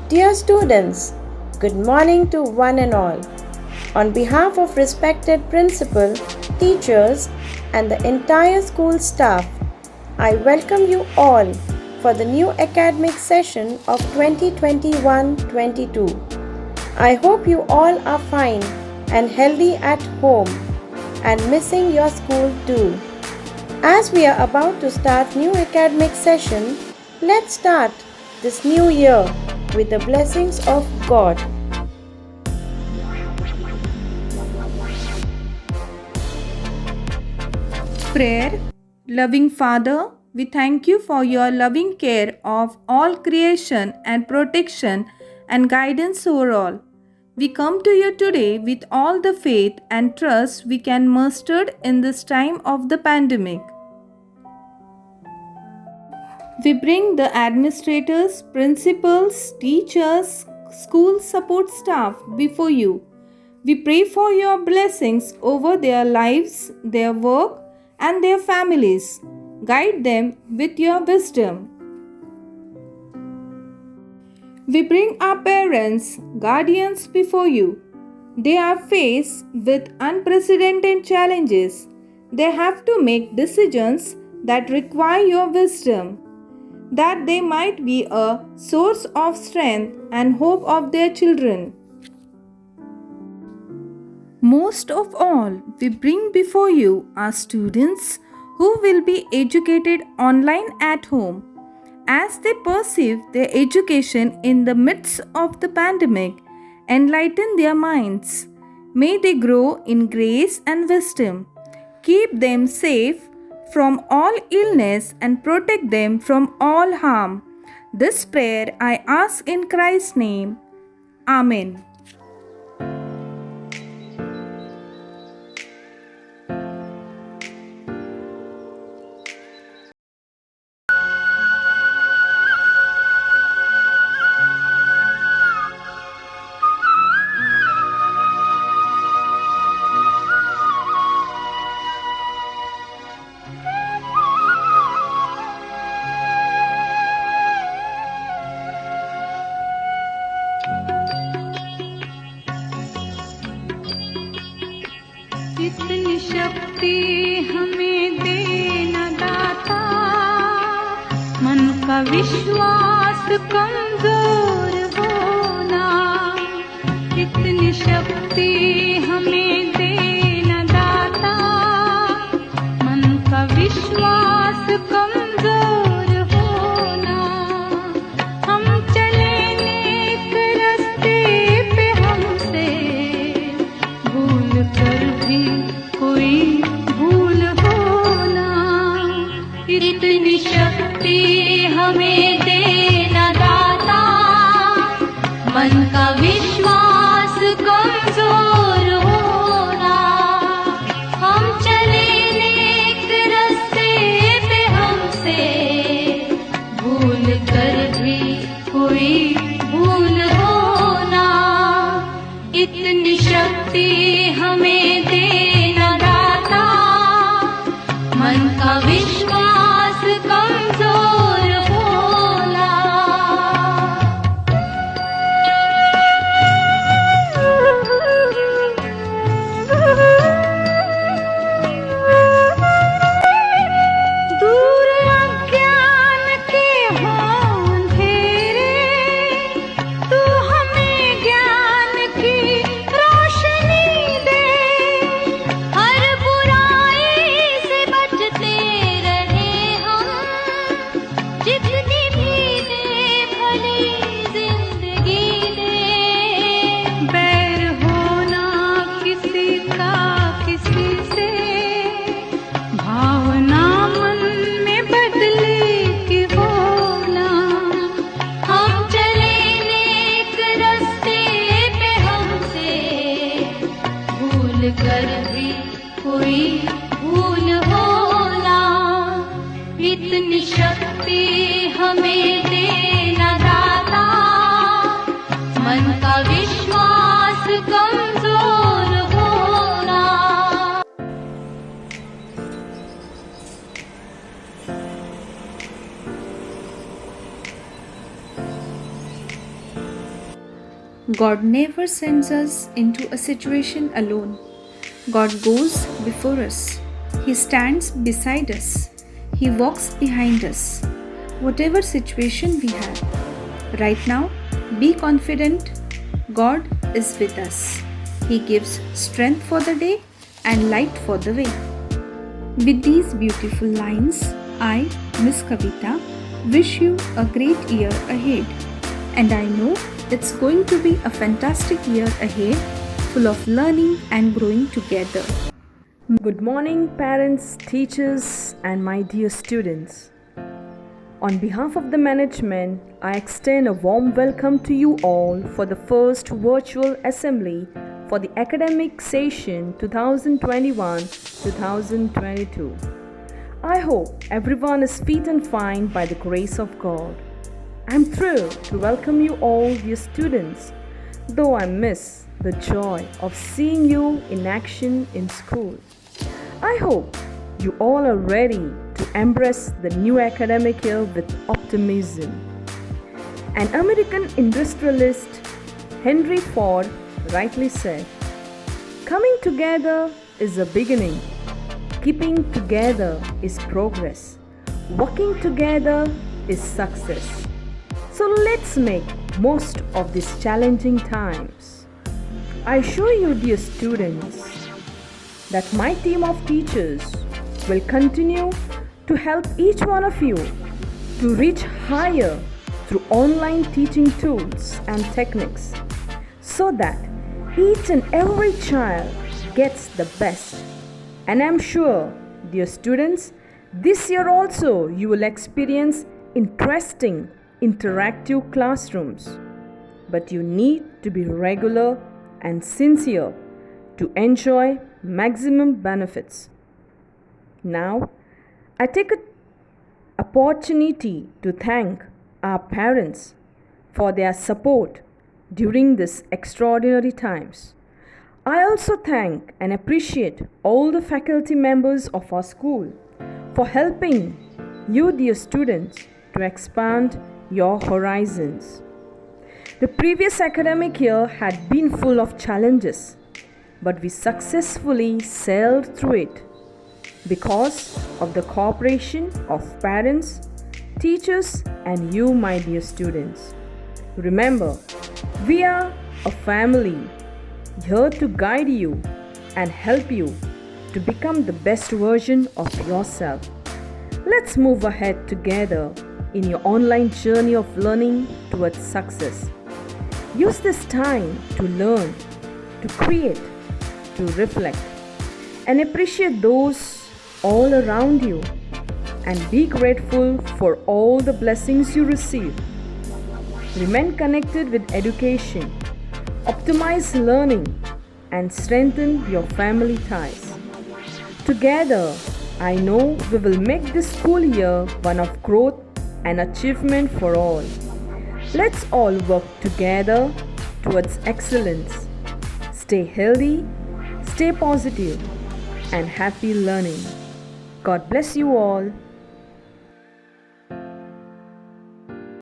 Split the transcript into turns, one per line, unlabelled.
Dear students, good morning to one and all. On behalf of respected principal, teachers, and the entire school staff, I welcome you all for the new academic session of 2021-22. I hope you all are fine and healthy at home and missing your school too. As we are about to start new academic session, let's start this new year with the blessings of God.
Prayer. Loving Father, we thank you for your loving care of all creation and protection and guidance over all. We come to you today with all the faith and trust we can muster in this time of the pandemic. We bring the administrators, principals, teachers, school support staff before you. We pray for your blessings over their lives, their work, and their families. Guide them with your wisdom. We bring our parents, guardians before you. They are faced with unprecedented challenges. They have to make decisions that require your wisdom, that they might be a source of strength and hope of their children. Most of all, we bring before you our students who will be educated online at home. As they perceive their education in the midst of the pandemic, enlighten their minds. May they grow in grace and wisdom. Keep them safe from all illness and protect them from all harm. This prayer I ask in Christ's name. Amen.
इतनी शक्ति हमें देना दाता, मन का विश्वास कमजोर होना। इतनी शक्ति हमें देना दाता, मन का विश्वास कमजोर होना। हम चले नेक रास्ते पे, हमसे भूल कर भी कोई भूल होना। इतनी शक्ति हमें देना दाता, मन का विश्वास कमजोर होना। हम चले नेक रास्ते पे, हमसे
God never sends us into a situation alone. God goes before us. He stands beside us. He walks behind us. Whatever situation we have, right now, be confident. God is with us. He gives strength for the day and light for the way. With these beautiful lines, I, Miss Kavita, wish you a great year ahead. And I know it's going to be a fantastic year ahead, full of learning and growing together.
Good morning, parents, teachers, and my dear students. On behalf of the management, I extend a warm welcome to you all for the first virtual assembly for the academic session 2021-2022. I hope everyone is fit and fine by the grace of God. I'm thrilled to welcome you all, dear students, though I miss the joy of seeing you in action in school. I hope you all are ready to embrace the new academic year with optimism. An American industrialist, Henry Ford, rightly said, "Coming together is a beginning. Keeping together is progress. Working together is success." So let's make most of these challenging times. I assure you, dear students, that my team of teachers will continue to help each one of you to reach higher through online teaching tools and techniques so that each and every child gets the best. And I'm sure, dear students, this year also you will experience interesting interactive classrooms. But you need to be regular and sincere to enjoy maximum benefits. Now, I take an opportunity to thank our parents for their support during these extraordinary times. I also thank and appreciate all the faculty members of our school for helping you, dear students, to expand your horizons. The previous academic year had been full of challenges, but we successfully sailed through it because of the cooperation of parents, teachers, and you, my dear students. Remember, we are a family here to guide you and help you to become the best version of yourself. Let's move ahead together in your online journey of learning towards success. Use this time to learn, to create, to reflect, and appreciate those all around you, and be grateful for all the blessings you receive. Remain connected with education, optimize learning, and strengthen your family ties. Together, I know we will make this school year one of growth and achievement for all. Let's all work together towards excellence. Stay healthy, stay positive, and happy learning. God bless you all.